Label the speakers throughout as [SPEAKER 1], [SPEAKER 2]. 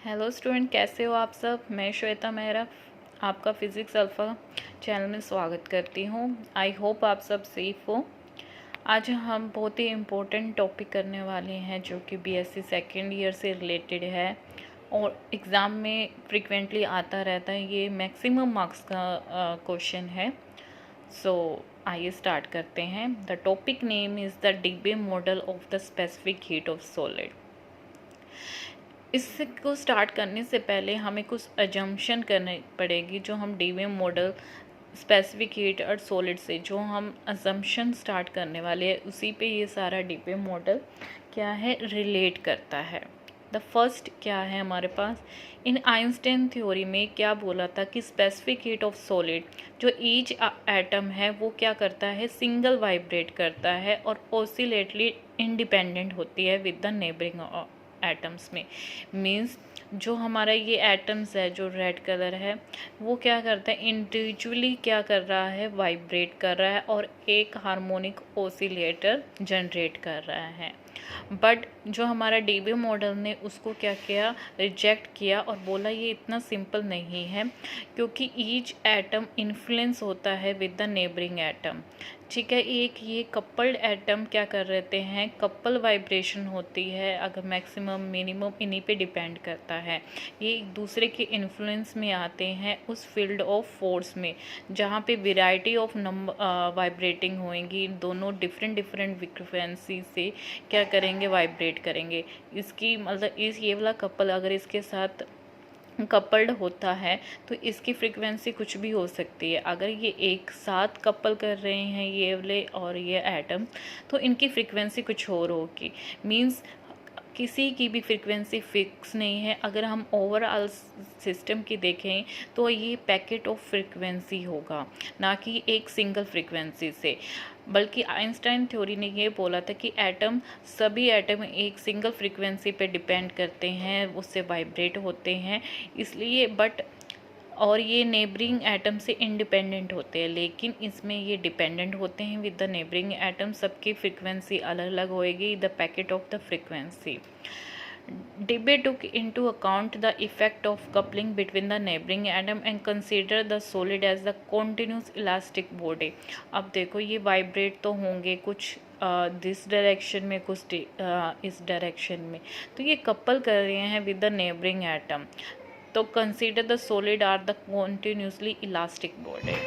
[SPEAKER 1] Hello student, कैसे हो आप सब। मैं श्वेता मेहरा आपका फिज़िक्स अल्फ़ा चैनल में स्वागत करती हूँ। आई होप आप सब सेफ हो। आज हम बहुत ही इम्पोर्टेंट टॉपिक करने वाले हैं जो कि बीएससी सेकेंड ईयर से रिलेटेड है और एग्ज़ाम में फ्रिक्वेंटली आता रहता है। ये मैक्सिमम मार्क्स का क्वेश्चन है। सो आइए स्टार्ट करते हैं। The topic name is the Debye model of the specific heat of solid. इसको स्टार्ट करने से पहले हमें कुछ अजम्पशन करनी पड़ेगी। जो हम डीबे मॉडल स्पेसिफिक हीट और सॉलिड से जो हम अजम्पशन स्टार्ट करने वाले हैं उसी पे ये सारा डीबे मॉडल क्या है रिलेट करता है। द फर्स्ट क्या है हमारे पास, इन आइंस्टाइन थ्योरी में क्या बोला था कि स्पेसिफिक हीट ऑफ सॉलिड जो ईच एटम है वो क्या करता है, सिंगल वाइब्रेट करता है और ऑसिलेटली इंडिपेंडेंट होती है विद द नेबरिंग एटम्स में। मीन्स जो हमारा ये एटम्स है जो रेड कलर है वो क्या करता है, इंडिविजुअली क्या कर रहा है, वाइब्रेट कर रहा है और एक हार्मोनिक ऑसिलेटर जनरेट कर रहा है। बट जो हमारा डीबे मॉडल ने उसको क्या किया, रिजेक्ट किया और बोला ये इतना सिंपल नहीं है क्योंकि ईच एटम इन्फ्लुएंस होता है विद द नेबरिंग एटम। ठीक है, एक ये कपल्ड एटम क्या कर रहते हैं, कपल वाइब्रेशन होती है, अगर मैक्सिमम मिनिमम इन्हीं पे डिपेंड करता है। ये एक दूसरे के इन्फ्लुएंस में आते हैं उस फील्ड ऑफ फोर्स में जहाँ पे वेराइटी ऑफ नंबर वाइब्रेटिंग होएंगी। दोनों डिफरेंट डिफरेंट फ्रिक्वेंसी से क्या करेंगे, वाइब्रेट करेंगे। इसकी मतलब इस ये वाला कपल अगर इसके साथ कपल्ड होता है तो इसकी फ्रीक्वेंसी कुछ भी हो सकती है। अगर ये एक साथ कपल कर रहे हैं ये वाले और ये एटम तो इनकी फ्रीक्वेंसी कुछ और होगी। मींस किसी की भी फ्रीक्वेंसी फिक्स नहीं है। अगर हम ओवरऑल सिस्टम की देखें तो ये पैकेट ऑफ फ्रीक्वेंसी होगा, ना कि एक सिंगल फ्रीक्वेंसी से। बल्कि आइंस्टाइन थ्योरी ने ये बोला था कि एटम सभी एटम एक सिंगल फ्रीक्वेंसी पे डिपेंड करते हैं, उससे वाइब्रेट होते हैं इसलिए। बट और ये नेबरिंग एटम से इंडिपेंडेंट होते हैं, लेकिन इसमें ये डिपेंडेंट होते हैं विद द नेबरिंग एटम। सबकी फ्रीक्वेंसी अलग अलग होएगी, the packet of the frequency. Debye took into account the effect of coupling between the neighboring atom and consider the solid as the continuous elastic body। अब देखो ये vibrate तो होंगे कुछ दिस डायरेक्शन में, कुछ इस डायरेक्शन में, तो ये कपल कर रहे हैं विद द नेबरिंग एटम। तो consider the solid are the continuously elastic body।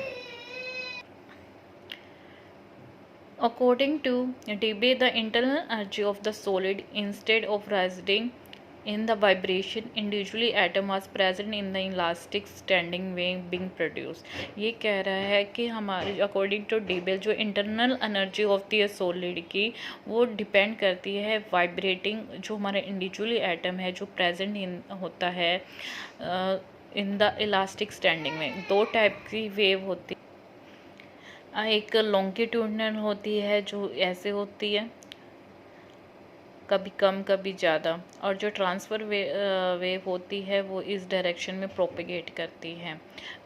[SPEAKER 1] According to Debye, the internal energy of the solid, instead of residing in the vibration, individually atom was present in the elastic standing wave being produced। ये कह रहा है कि हमारे according to डीबे जो internal energy होती है solid की वो डिपेंड करती है वाइब्रेटिंग, जो हमारे इंडिविजुअली एटम है जो प्रेजेंट इन होता है इन द इलास्टिक स्टैंडिंग में। दो टाइप की वेव होती है, एक लॉन्गिट्यूडनल होती है जो ऐसे होती है, कभी कम कभी ज़्यादा, और जो ट्रांसफ़र वेव होती है वो इस डायरेक्शन में प्रोपेगेट करती है।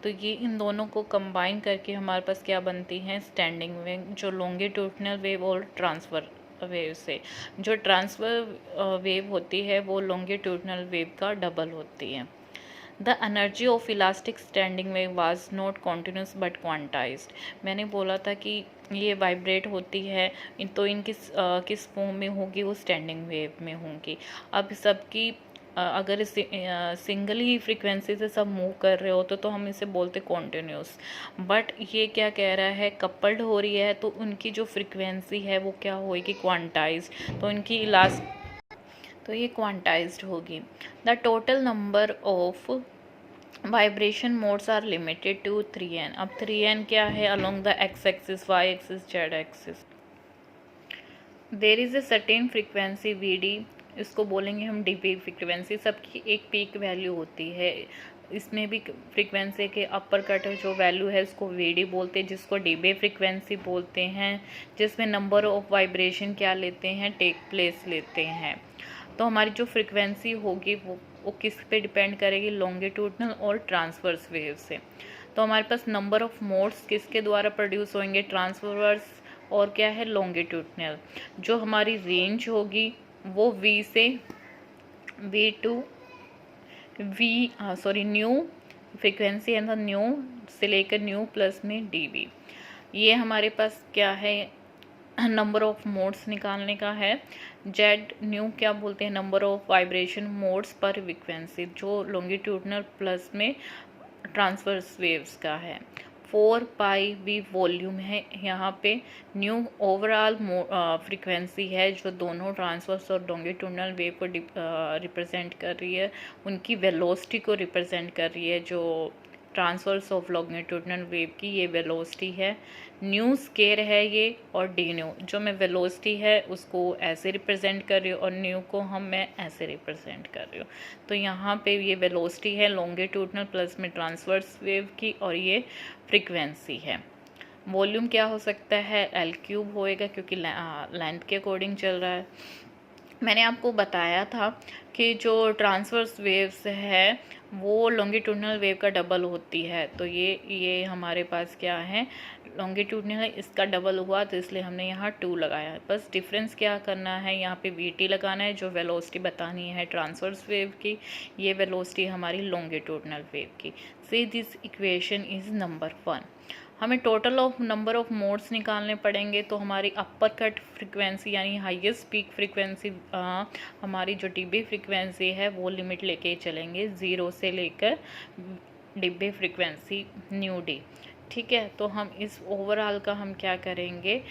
[SPEAKER 1] तो ये इन दोनों को कंबाइन करके हमारे पास क्या बनती है, स्टैंडिंग वेव, जो लॉन्गिट्यूडनल वेव और ट्रांसफ़र वेव से। जो ट्रांसफ़र वेव होती है वो लॉन्गिट्यूडनल वेव का डबल होती है। The energy of elastic standing wave was not continuous but quantized. मैंने बोला था कि ये वाइब्रेट होती है तो इन किस फॉर्म में होगी, वो स्टैंडिंग वेव में होंगी। अब सबकी अगर सिंगल ही फ्रीक्वेंसी से सब मूव कर रहे हो तो हम इसे बोलते कॉन्टिन्यूस। बट ये क्या कह रहा है, कपल्ड हो रही है तो उनकी जो फ्रीक्वेंसी है वो क्या होगी, क्वांटाइज्ड। तो इनकी तो ये क्वांटाइज्ड होगी। The total number of vibration modes are limited to 3n। अब 3n क्या है, along the X axis, Y axis, Z axis. There is a certain frequency V D, इसको बोलेंगे हम डीबे फ्रीक्वेंसी। सबकी एक पीक वैल्यू होती है, इसमें भी फ्रीक्वेंसी के अपर कट जो वैल्यू है उसको वीडी बोलते हैं, जिसको डीबे फ्रीक्वेंसी बोलते हैं, जिसमें नंबर ऑफ वाइब्रेशन क्या लेते हैं, टेक प्लेस लेते हैं। तो हमारी जो फ्रीक्वेंसी होगी वो किस पे डिपेंड करेगी, लॉन्गिट्यूडनल और ट्रांसवर्स वेव से। तो हमारे पास नंबर ऑफ मोड्स किसके द्वारा प्रोड्यूस होंगे, ट्रांसवर्स और क्या है, लॉन्गिट्यूडनल। जो हमारी रेंज होगी वो V से V2 न्यू फ्रीक्वेंसी है ना, न्यू से लेकर न्यू प्लस में डीबी। ये हमारे पास क्या है, नंबर ऑफ मोड्स निकालने का है। जेड न्यू क्या बोलते हैं, नंबर ऑफ वाइब्रेशन मोड्स पर फ्रीक्वेंसी, जो लॉन्गिट्यूडनल प्लस में ट्रांसवर्स वेव्स का है। 4πV वॉल्यूम है यहाँ पे। न्यू ओवरऑल फ्रीक्वेंसी है जो दोनों ट्रांसवर्स और लॉन्गिट्यूडनल वेव को रिप्रेजेंट कर रही है, उनकी वेलोसिटी को रिप्रेजेंट कर रही है। जो ट्रांसवर्स ऑफ लॉन्गिट्यूडनल वेव की ये वेलोसिटी है। न्यू स्केयर है ये, और डी न्यू जो मैं वेलोसिटी है उसको ऐसे रिप्रेजेंट कर रही हूँ और न्यू को मैं ऐसे रिप्रेजेंट कर रही हूँ। तो यहाँ पे ये वेलोसिटी है लॉन्गिट्यूडनल प्लस में ट्रांसवर्स वेव की, और ये फ्रीक्वेंसी है। वॉल्यूम क्या हो सकता है, एल क्यूब होएगा क्योंकि लेंथ के अकॉर्डिंग चल रहा है। मैंने आपको बताया था कि जो ट्रांसवर्स वेव्स है वो लॉन्गिट्यूडनल वेव का डबल होती है। तो ये हमारे पास क्या है, लॉन्गिट्यूडनल, इसका डबल हुआ तो इसलिए हमने यहाँ 2 लगाया। बस डिफरेंस क्या करना है, यहाँ पे वी लगाना है जो वेलोसिटी बतानी है ट्रांसवर्स वेव की, ये वेलोसिटी हमारी लॉन्गिट्यूडनल वेव की। See this equation is number 1। हमें total of number of modes निकालने पड़ेंगे। तो हमारी अपर कट फ्रिक्वेंसी यानी हाईएस्ट पीक फ्रिक्वेंसी, हमारी जो डीबी फ्रिक्वेंसी है वो लिमिट लेके चलेंगे 0 से लेकर डीबी फ्रिक्वेंसी न्यू डी। ठीक है, तो हम इस ओवरऑल का हम क्या करेंगे,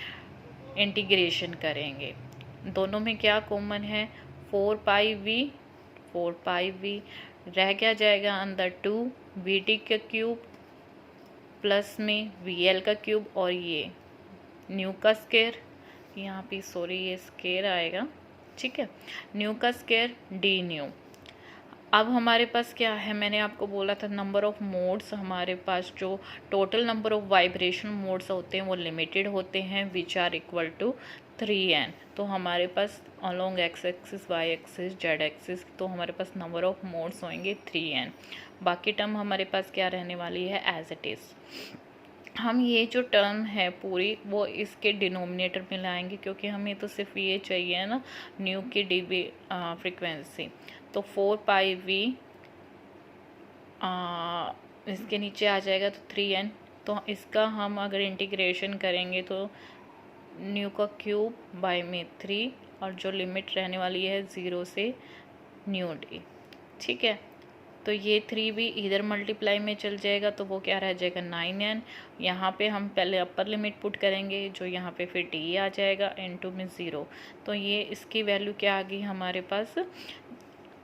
[SPEAKER 1] इंटीग्रेशन करेंगे। दोनों में क्या कॉमन है, 4πV रह क्या जाएगा अंदर 2VT का क्यूब प्लस में VL का क्यूब, और ये न्यू का स्केयर, यहाँ पे ये स्केयर आएगा। ठीक है, न्यू का स्केयर डी न्यू। अब हमारे पास क्या है, मैंने आपको बोला था नंबर ऑफ मोड्स, हमारे पास जो total number of vibration modes होते हैं वो लिमिटेड होते हैं, which are equal to 3n। तो हमारे पास along X axis, Y axis, Z axis, तो हमारे पास नंबर ऑफ मोड्स होंगे 3n। बाकी टर्म हमारे पास क्या रहने वाली है, एज इट इज़। हम ये जो टर्म है पूरी वो इसके डिनोमिनेटर में लाएंगे, क्योंकि हमें तो सिर्फ ये चाहिए ना, न्यू की डीबी फ्रिक्वेंसी। तो 4πV इसके नीचे आ जाएगा तो 3n। तो इसका हम अगर इंटीग्रेशन करेंगे तो न्यू का क्यूब बाय में 3, और जो लिमिट रहने वाली है 0 से न्यू डी। ठीक है, तो ये 3 भी इधर मल्टीप्लाई में चल जाएगा, तो वो क्या रह जाएगा 9n। यहाँ पे हम पहले अपर लिमिट पुट करेंगे, जो यहाँ पे फिर डी आ जाएगा, n2 में 0। तो ये इसकी वैल्यू क्या आ गई हमारे पास,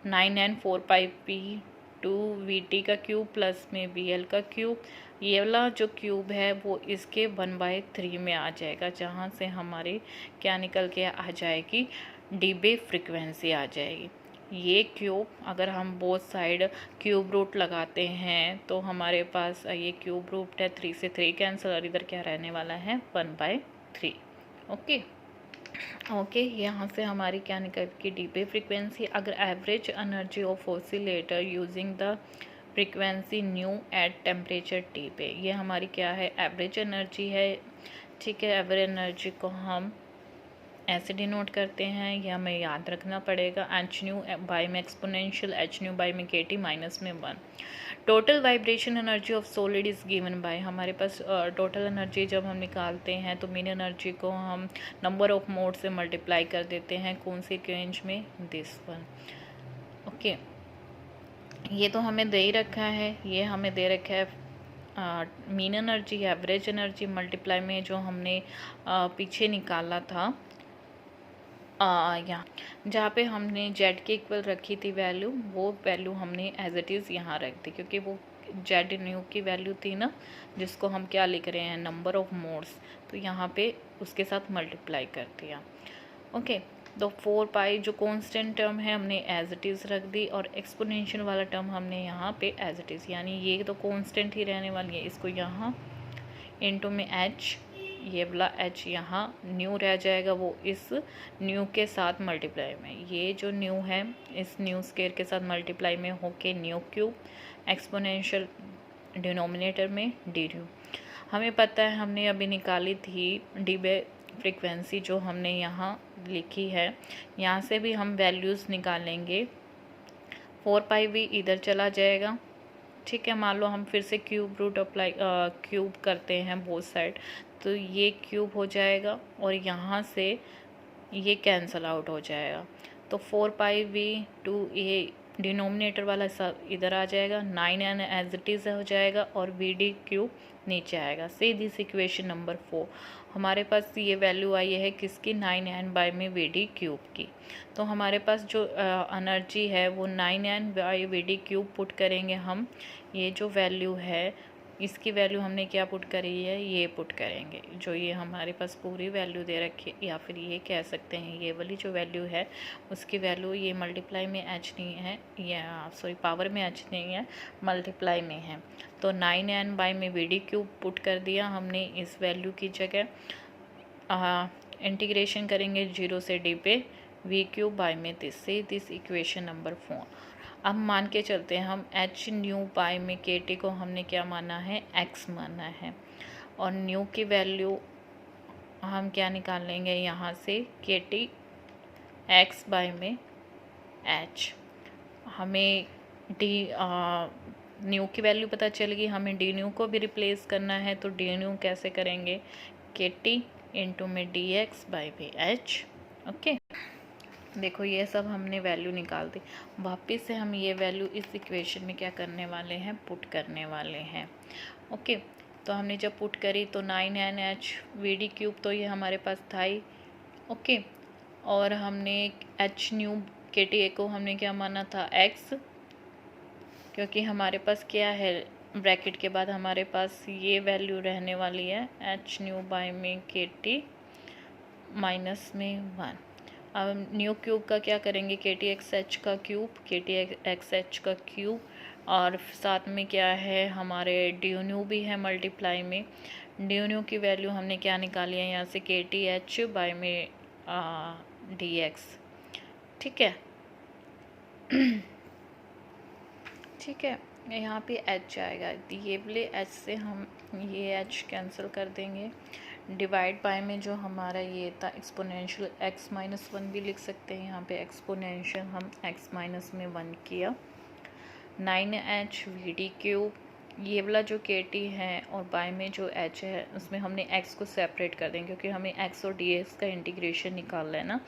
[SPEAKER 1] 9n 4πP 2VT का क्यूब प्लस में VL का क्यूब। ये वाला जो क्यूब है वो इसके 1/3 में आ जाएगा, जहाँ से हमारे क्या निकल के आ जाएगी, डीबी फ्रिक्वेंसी आ जाएगी। ये क्यूब अगर हम बोथ साइड क्यूब रूट लगाते हैं तो हमारे पास ये क्यूब रूट है, 3 से 3 कैंसिल, और इधर क्या रहने वाला है 1/3। ओके, यहाँ से हमारी क्या निकल की डीबी फ्रिक्वेंसी। अगर average energy of oscillator using the frequency new at temperature T पे, ये हमारी क्या है, एवरेज एनर्जी है। ठीक है, एवरेज एनर्जी को हम ऐसे डिनोट करते हैं, ये हमें याद रखना पड़ेगा, एच न्यू बाई में एक्सपोनेंशियल एच न्यू बाई में KT माइनस में 1। Total vibration energy of solid is given by, हमारे पास टोटल एनर्जी जब हम निकालते हैं तो मीन एनर्जी को हम नंबर ऑफ मोड से मल्टीप्लाई कर देते हैं, कौन सी रेंज में, दिस वन। ओके, ये तो हमें दे ही रखा है, ये हमें दे रखा है mean energy, average energy multiply में जो हमने पीछे निकाला था, यहाँ जहाँ पे हमने जेड के इक्वल रखी थी वैल्यू, वो वैल्यू हमने एज इट इज़ यहाँ रख दी, क्योंकि वो जेड न्यू की वैल्यू थी ना, जिसको हम क्या लिख रहे हैं, नंबर ऑफ मोड्स, तो यहाँ पे उसके साथ मल्टीप्लाई कर दिया। ओके, तो 4π जो कांस्टेंट टर्म है हमने एज इट इज़ रख दी, और एक्सपोनेंशियल वाला टर्म हमने यहाँ पे एज इट इज़, यानी ये तो कांस्टेंट ही रहने वाली है, इसको यहाँ इनटू में h, ये वाला h यहाँ न्यू रह जाएगा, वो इस न्यू के साथ मल्टीप्लाई में, ये जो न्यू है इस न्यू स्केयर के साथ मल्टीप्लाई में होके न्यू क्यूब, एक्सपोनेंशियल डिनोमिनेटर में डी न्यू। हमें पता है, हमने अभी निकाली थी डीबी फ्रीक्वेंसी जो हमने यहाँ लिखी है, यहाँ से भी हम वैल्यूज़ निकालेंगे। 4πv इधर चला जाएगा, ठीक है। मान लो हम फिर से क्यूब रूट अप्लाई क्यूब करते हैं बोथ साइड, तो ये क्यूब हो जाएगा और यहाँ से ये कैंसल आउट हो जाएगा। तो 4πv टू ये डिनोमिनेटर वाला सब इधर आ जाएगा, 9n एज इट इज़ हो जाएगा और vd क्यूब नीचे आएगा। से दिस इक्वेशन नंबर 4 हमारे पास ये वैल्यू आई है किसकी, 9n बाय में vd क्यूब की। तो हमारे पास जो एनर्जी है वो 9n bye vd cube put करेंगे हम। ये जो वैल्यू है इसकी वैल्यू हमने क्या पुट करी है, ये पुट करेंगे। जो ये हमारे पास पूरी वैल्यू दे रखी है, या फिर ये कह सकते हैं ये वाली जो वैल्यू है उसकी वैल्यू, ये मल्टीप्लाई में h नहीं है, या सॉरी पावर में h नहीं है, मल्टीप्लाई में है। तो 9n बाय में vd क्यूब पुट कर दिया हमने इस वैल्यू की जगह। इंटीग्रेशन करेंगे 0 से d पे v क्यूब बाय में दिस इक्वेशन नंबर 4। अब मान के चलते हैं हम h न्यू बाय में kt को हमने क्या माना है, x माना है, और न्यू की वैल्यू हम क्या निकाल लेंगे यहाँ से, kt x बाय में h। हमें d न्यू की वैल्यू पता चल गई, हमें डी न्यू को भी रिप्लेस करना है। तो डी न्यू कैसे करेंगे, kt इंटू में dx बाय में h। ओके, देखो ये सब हमने वैल्यू निकाल दी। वापस से हम ये वैल्यू इस इक्वेशन में क्या करने वाले हैं, पुट करने वाले हैं। ओके, तो हमने जब पुट करी तो 9n vd क्यूब तो ये हमारे पास था ही। ओके, और हमने h न्यू kt को हमने क्या माना था, x, क्योंकि हमारे पास क्या है, ब्रैकेट के बाद हमारे पास ये वैल्यू रहने वाली है h न्यू बाय में kt माइनस में 1। अब न्यू क्यूब का क्या करेंगे, ktxh का क्यूब, ktxh का क्यूब, और साथ में क्या है हमारे डी न्यू भी है मल्टीप्लाई में। डी न्यू की वैल्यू हमने क्या निकाली है यहाँ से, kth बाय में dx, ठीक है। ठीक है, यहाँ पे h आएगा, ये वाले h से हम ये h कैंसिल कर देंगे। डिवाइड बाय में जो हमारा ये था एक्सपोनेंशियल x माइनस 1 भी लिख सकते हैं, यहाँ पे एक्सपोनेंशियल हम x माइनस में 1 किया। 9h vd क्यूब, ये वाला जो kt है और बाय में जो h है उसमें हमने x को सेपरेट कर देंगे, क्योंकि हमें x और dx का इंटीग्रेशन निकालना है ना,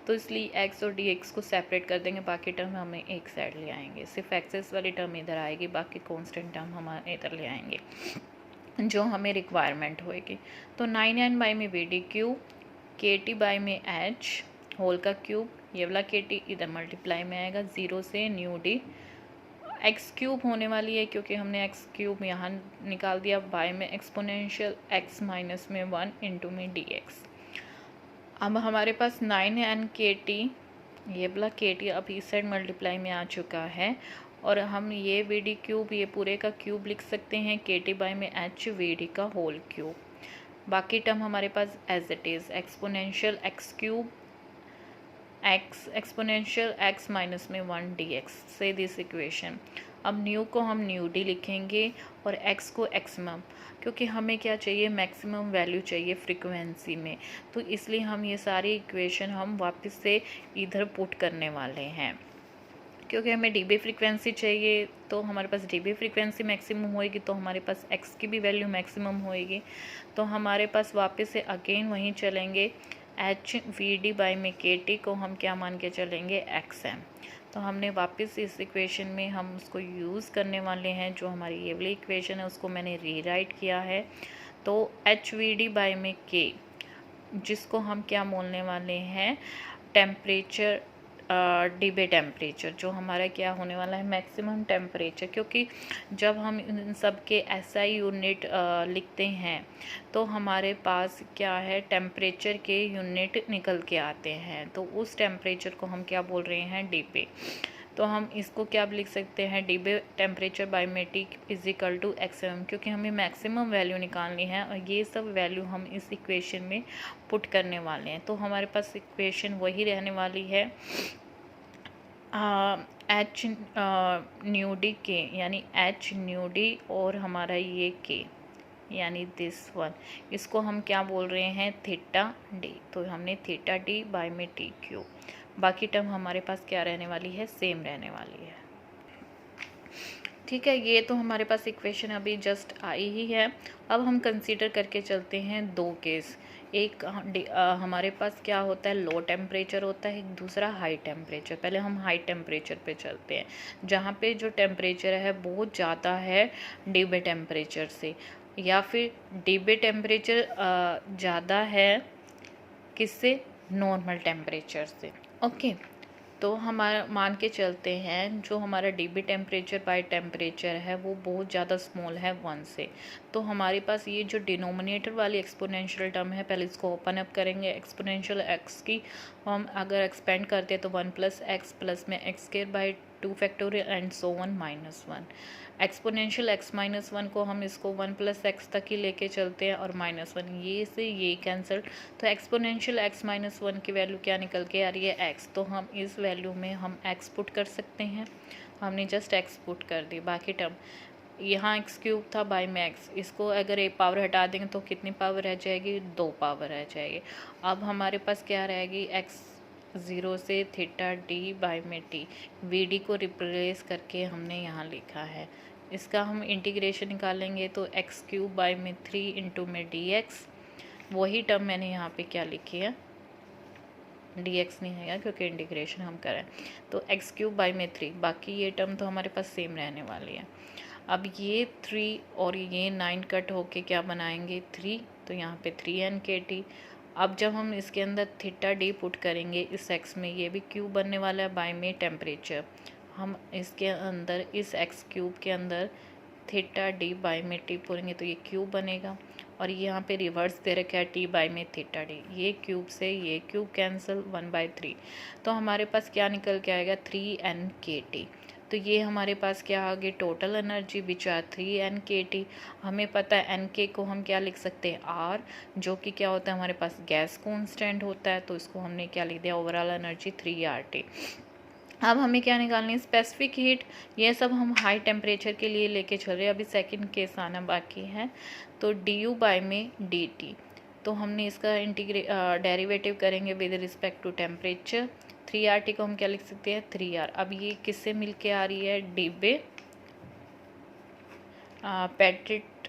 [SPEAKER 1] तो इसलिए x और dx को सेपरेट कर देंगे। बाकी टर्म हमें एक साइड ले आएंगे, सिर्फ एक्सेस वाली टर्म इधर आएगी, बाकी कॉन्स्टेंट टर्म हम इधर ले आएंगे जो हमें रिक्वायरमेंट होएगी। तो 9n बाय में vd क्यूब, kt बाय में h होल का क्यूब, ये वाला kt इधर मल्टीप्लाई में आएगा, 0 से न्यू d, x क्यूब होने वाली है क्योंकि हमने x क्यूब यहाँ निकाल दिया, बाय में एक्सपोनेंशियल x माइनस में 1 इंटू में dx। अब हमारे पास 9n kt, ये वाला kt अब इस साइड मल्टीप्लाई में आ चुका है, और हम ये vd क्यूब ये पूरे का क्यूब लिख सकते हैं, kt बाय में h vd का होल क्यूब। बाकी टर्म हमारे पास as it is exponential x cube x exponential x minus में 1 dx से दिस इक्वेशन। अब न्यू को हम न्यू डी लिखेंगे और x को एक्समम, क्योंकि हमें क्या चाहिए, मैक्सिमम वैल्यू चाहिए फ्रीक्वेंसी में, तो इसलिए हम ये सारी इक्वेशन हम वापस से इधर पुट करने वाले हैं। क्योंकि हमें dB फ्रीक्वेंसी चाहिए, तो हमारे पास dB फ्रीक्वेंसी मैक्सिमम होएगी, तो हमारे पास x की भी वैल्यू मैक्सिमम होएगी। तो हमारे पास वापस से अगेन वहीं चलेंगे, h vd बाय में kt को हम क्या मान के चलेंगे, xm। तो हमने वापस इस इक्वेशन में हम उसको यूज़ करने वाले हैं, जो हमारी ये वाली इक्वेशन है उसको मैंने रीराइट किया है। तो h vd बाय में k, जिसको हम क्या बोलने वाले हैं, टेम्परेचर, dB टेम्परेचर, जो हमारा क्या होने वाला है, मैक्सिमम टेम्परेचर। क्योंकि जब हम इन सब के SI यूनिट लिखते हैं तो हमारे पास क्या है, टेम्परेचर के यूनिट निकल के आते हैं, तो उस टेम्परेचर को हम क्या बोल रहे हैं, dB। तो हम इसको क्या लिख सकते हैं, dB टेम्परेचर बाय में T is equal to XM, क्योंकि हमें मैक्सिमम वैल्यू निकालनी है और ये सब वैल्यू हम इस इक्वेशन में पुट करने वाले हैं। तो हमारे पास इक्वेशन वही रहने वाली है, h न्यू डी के, यानी h न्यू डी और हमारा ये k, यानी दिस वन, इसको हम क्या बोल रहे हैं, थीटा डी। तो हमने थीटा डी बाय में टी क्यूब। बाकी टर्म हमारे पास क्या रहने वाली है, सेम रहने वाली है। ठीक है, ये तो हमारे पास इक्वेशन अभी जस्ट आई ही है। अब हम कंसीडर करके चलते हैं दो केस। एक हमारे पास क्या होता है, लो टेम्परेचर होता है, एक दूसरा हाई टेम्परेचर। पहले हम हाई टेम्परेचर पे चलते हैं, जहाँ पे जो टेम्परेचर है बहुत ज़्यादा है डिब्बे टेम्परेचर से, या फिर डिब्बे टेम्परेचर ज़्यादा है किससे, नॉर्मल टेम्परेचर से। ओके, तो हमारा मान के चलते हैं जो हमारा डीबी टेम्परेचर बाय टेम्परेचर है वो बहुत ज़्यादा स्मॉल है 1 से। तो हमारे पास ये जो डिनोमिनेटर वाली एक्सपोनेंशियल टर्म है, पहले इसको ओपन अप करेंगे। एक्सपोनेंशियल एक्स की हम अगर एक्सपेंड करते हैं तो 1 प्लस एक्स प्लस में x square by 2 factorial and so 1 minus 1। Exponential x minus 1 को हम इसको 1 प्लस एक्स तक ही लेके चलते हैं और -1, ये से ये कैंसिल। तो एक्सपोनेंशियल एक्स माइनस 1 की वैल्यू क्या निकल के आ रही है, एक्स। तो हम इस वैल्यू में हम एक्स पुट कर सकते हैं। हमने जस्ट एक्स पुट कर दी। बाकी टर्म यहाँ एक्स क्यूब था बाई में एक्स, इसको अगर एक पावर हटा देंगे तो कितनी पावर रह जाएगी, 2 पावर रह जाएगी। अब हमारे पास क्या रहेगी, एक्स 0 से थीटा डी बाई में टी, वी डी को रिप्लेस करके हमने यहाँ लिखा है। इसका हम इंटीग्रेशन निकालेंगे तो एक्स क्यूब बाई में 3 इंटू में डी एक्स, वही टर्म मैंने यहाँ पे क्या लिखी है, डी एक्स नहीं है क्योंकि इंटीग्रेशन हम करें। तो एक्स क्यूब बाई में 3, बाकी ये टर्म तो हमारे पास सेम रहने वाली है। अब ये 3 और ये 9 कट होके क्या बनाएंगे, 3, तो यहाँ पे 3n/kT। अब जब हम इसके अंदर थीटा डी पुट करेंगे इस एक्स में, ये भी क्यूब बनने वाला है बाई में टेम्परेचर। हम इसके अंदर इस एक्स क्यूब के अंदर थीटा डी बाई में टी पूरेंगे तो ये क्यूब बनेगा, और ये यहाँ पे रिवर्स दे रखा है टी बाई में थीटा डी। ये क्यूब से ये क्यूब कैंसिल, 1/3। तो हमारे पास क्या निकल के आएगा, 3n/kT। तो ये हमारे पास क्या आ गई, total energy which are 3n/kT। हमें पता है एन के को हम क्या लिख सकते हैं, आर, जो कि क्या होता है हमारे पास गैस कॉन्स्टेंट होता है। तो इसको हमने क्या लिख दिया, ओवरऑल एनर्जी 3RT। अब हमें क्या निकालनी है, स्पेसिफिक हीट। ये सब हम हाई टेम्परेचर के लिए लेके चल रहे हैं, अभी सेकंड केस आना बाकी है। तो डी यू बाई में डी टी, तो हमने इसका डेरिवेटिव करेंगे with respect to temperature. 3RT को हम क्या लिख सकते हैं, 3R। अब ये किससे मिल के आ रही है, डिब्बे पेट्रिट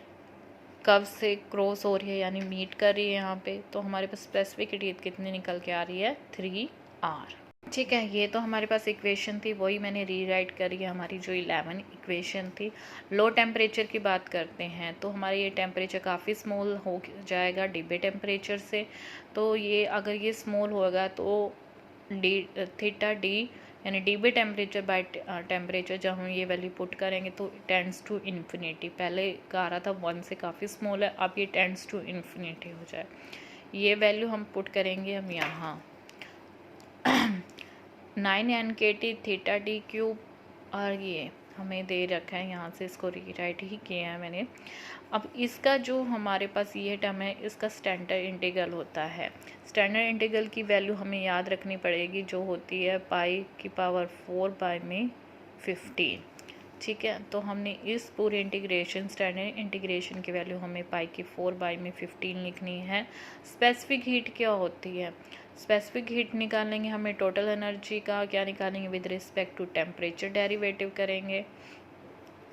[SPEAKER 1] कर्व से क्रॉस हो रही है, यानी मीट कर रही है यहाँ पे। तो हमारे पास स्पेसिफिक हीट कितनी निकल के आ रही है, 3R। ठीक है, ये तो हमारे पास इक्वेशन थी, वही मैंने रीराइट करी है, हमारी जो 11 इक्वेशन थी। लो टेम्परेचर की बात करते हैं तो हमारे ये टेम्परेचर काफ़ी स्मॉल हो जाएगा डिब्बे टेम्परेचर से। तो ये अगर ये स्मॉल होगा तो थीटा डी यानी डिब्बे टेम्परेचर बाय टेम्परेचर जब हम ये वैल्यू पुट करेंगे तो टेंड्स टू इन्फिनिटी। पहले कह रहा था 1 से काफ़ी स्मॉल है, अब ये टेंड्स टू इन्फिनिटी हो जाए। ये वैल्यू हम पुट करेंगे हम यहाँ 9n/kT थीटा डी क्यूब, और ये हमें दे रखा है, यहाँ से इसको रीराइट ही किया है मैंने। अब इसका जो हमारे पास ये टर्म है, इसका स्टैंडर्ड इंटीग्रल होता है। स्टैंडर्ड इंटीग्रल की वैल्यू हमें याद रखनी पड़ेगी, जो होती है π⁴ बाई में 15। ठीक है, तो हमने इस पूरे इंटीग्रेशन, स्टैंडर्ड इंटीग्रेशन की वैल्यू हमें π⁴ बाई में 15 लिखनी है। स्पेसिफिक हीट क्या होती है, स्पेसिफिक हीट निकालेंगे, हमें टोटल एनर्जी का क्या निकालेंगे, with respect to temperature derivative करेंगे।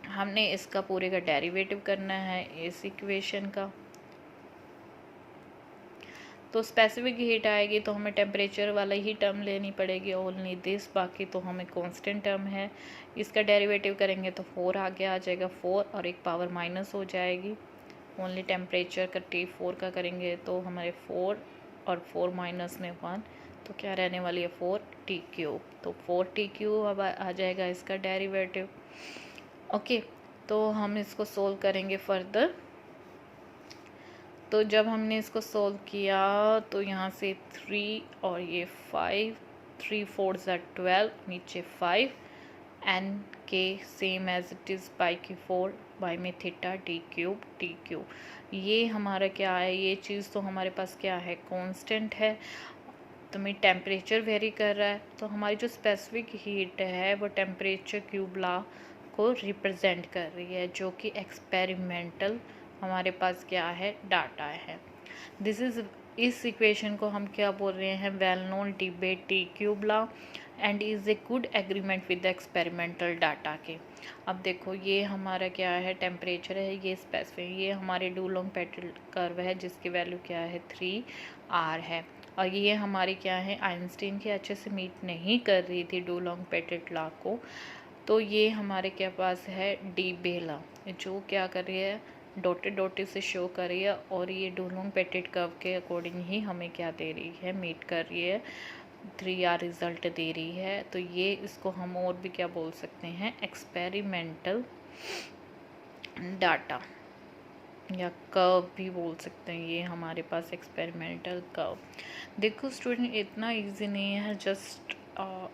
[SPEAKER 1] हमने इसका पूरे का डेरिवेटिव करना है इस इक्वेशन का। तो स्पेसिफिक हीट आएगी तो हमें टेम्परेचर वाला ही टर्म लेनी पड़ेगी, ओनली दिस, बाकी तो हमें कांस्टेंट टर्म है। इसका डेरिवेटिव करेंगे तो 4 आगे आ जाएगा, 4 और एक पावर माइनस हो जाएगी। ओनली टेम्परेचर का T4 का करेंगे तो हमारे 4 और 4 माइनस में 1, तो क्या रहने वाली है, 4T3। तो 4T3 अब आ जाएगा इसका डेरिवेटिव। ओके, तो हम इसको सोल्व करेंगे फर्दर। तो जब हमने इसको सोल्व किया तो यहाँ से 3 और ये 5, 3 4 12, नीचे 5, n के same as it is π⁴ by में थीटा T3। ये हमारा क्या है, ये चीज़ तो हमारे पास क्या है, कांस्टेंट है। तो मैं टेम्परेचर वेरी कर रहा है, तो हमारी जो स्पेसिफिक हीट है वो टेम्परेचर क्यूब लॉ को रिप्रेजेंट कर रही है, जो कि एक्सपेरिमेंटल हमारे पास क्या है, डाटा है। दिस इज़, इस इक्वेशन को हम क्या बोल रहे हैं, well known Debye T3 law. And is a good agreement with the experimental data के। अब देखो ये हमारा क्या है, टेम्परेचर है, ये स्पेसिफिक, ये हमारे डुलोंग पेटेट कर्व है जिसकी वैल्यू क्या है 3R है। और ये हमारी क्या है, आइंस्टीन की अच्छे से मीट नहीं कर रही थी डुलोंग पेटेट लॉ को। तो ये हमारे क्या पास है डी बेला, जो क्या कर रही है, डॉटेड डॉटेड से शो कर रही है, और ये डुलोंग पेटेट कर्व के अकॉर्डिंग ही हमें क्या दे रही है, मीट कर रही है, 3R रिज़ल्ट दे रही है। तो ये इसको हम और भी क्या बोल सकते हैं, एक्सपेरिमेंटल डाटा या कर्व भी बोल सकते हैं। ये हमारे पास एक्सपेरिमेंटल कर्व। देखो स्टूडेंट, इतना इजी नहीं है, just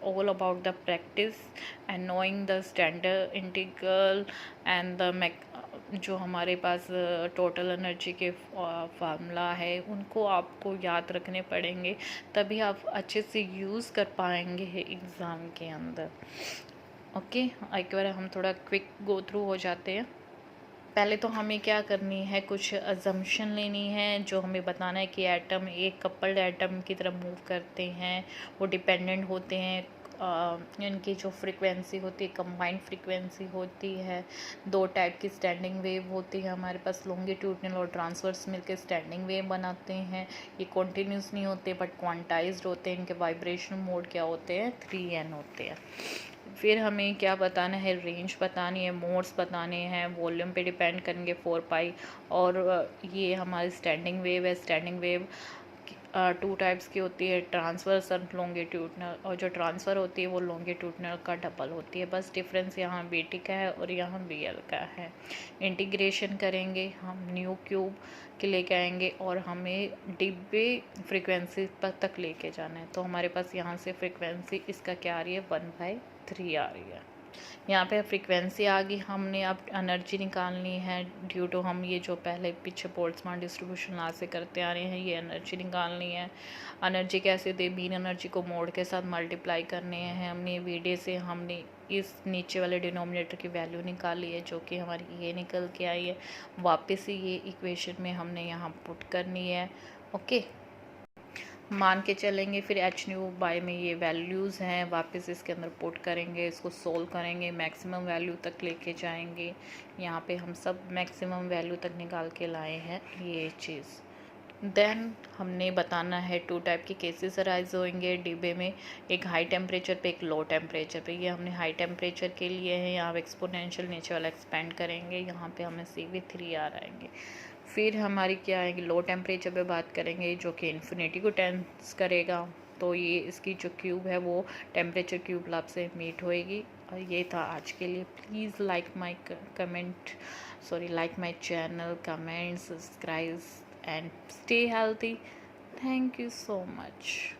[SPEAKER 1] all about the practice and knowing the standard integral and the जो हमारे पास टोटल एनर्जी के फार्मूला है उनको आपको याद रखने पड़ेंगे, तभी आप अच्छे से यूज़ कर पाएंगे एग्ज़ाम के अंदर। ओके, एक बार हम थोड़ा क्विक गो थ्रू हो जाते हैं। पहले तो हमें क्या करनी है, कुछ अजम्पशन लेनी है जो हमें बताना है कि एटम एक कपल्ड एटम की तरह मूव करते हैं, वो डिपेंडेंट होते हैं, इनकी जो फ्रीक्वेंसी होती है कंबाइंड फ्रीक्वेंसी होती है। दो टाइप की स्टैंडिंग वेव होती है हमारे पास, लॉन्गिट्यूडनल और ट्रांसवर्स मिलकर स्टैंडिंग वेव बनाते हैं। ये कॉन्टीन्यूस नहीं होते बट क्वांटाइज्ड होते हैं। इनके वाइब्रेशन मोड क्या होते हैं, 3n होते हैं। फिर हमें क्या बताना है, रेंज बतानी है, मोड्स बताने हैं, वॉल्यूम पे डिपेंड करेंगे 4 पाई। और ये हमारी स्टैंडिंग वेव है। स्टैंडिंग वेव 2 टाइप्स की होती है, ट्रांसवर्स और लॉन्गिट्यूडनल, और जो ट्रांसफ़र होती है वो लॉन्गिट्यूडनल का डबल होती है। बस डिफरेंस यहाँ BT का है और यहाँ BL का है। इंटीग्रेशन करेंगे हम, न्यू क्यूब के लेके आएंगे और हमें डिब्बे फ्रीक्वेंसी तक लेके जाना है। तो हमारे पास यहाँ से फ्रीक्वेंसी इसका क्या आ रही है, 1/3 आ रही है। यहाँ पे फ्रीक्वेंसी आ गई, हमने अब एनर्जी निकालनी है ड्यू टू हम ये जो पहले पीछे बोल्ट्जमान डिस्ट्रीब्यूशन ला से करते आ रहे हैं, ये एनर्जी निकालनी है। एनर्जी कैसे दे, बीन एनर्जी को मोड के साथ मल्टीप्लाई करने हैं हमने। VD से हमने इस नीचे वाले डिनोमिनेटर की वैल्यू निकाली है जो कि हमारी ये निकल के आई है। वापस से ये इक्वेशन में हमने यहाँ पुट करनी है। ओके, मान के चलेंगे, फिर h/nu में ये वैल्यूज़ हैं, वापस इसके अंदर पुट करेंगे, इसको सोल्व करेंगे, मैक्सिमम वैल्यू तक लेके जाएंगे। यहाँ पे हम सब मैक्सिमम वैल्यू तक निकाल के लाए हैं ये चीज़। देन हमने बताना है 2 टाइप के केसेस अराइज होंगे डिब्बे में, एक हाई टेम्परेचर पे, एक लो टेम्परेचर पे। ये हमने हाई टेम्परेचर के लिए है, यहाँ एक्सपोनेंशियल नीचे वाला एक्सपेंड करेंगे, यहाँ पे हमें CV3R आएंगे। फिर हमारी क्या आएगी, लो टेम्परेचर पे बात करेंगे जो कि इन्फिनिटी को टेंस करेगा। तो ये इसकी जो क्यूब है वो टेम्परेचर क्यूब लॉ से मीट होएगी। और ये था आज के लिए। Please like my channel, comment, subscribe and stay healthy. Thank you so much.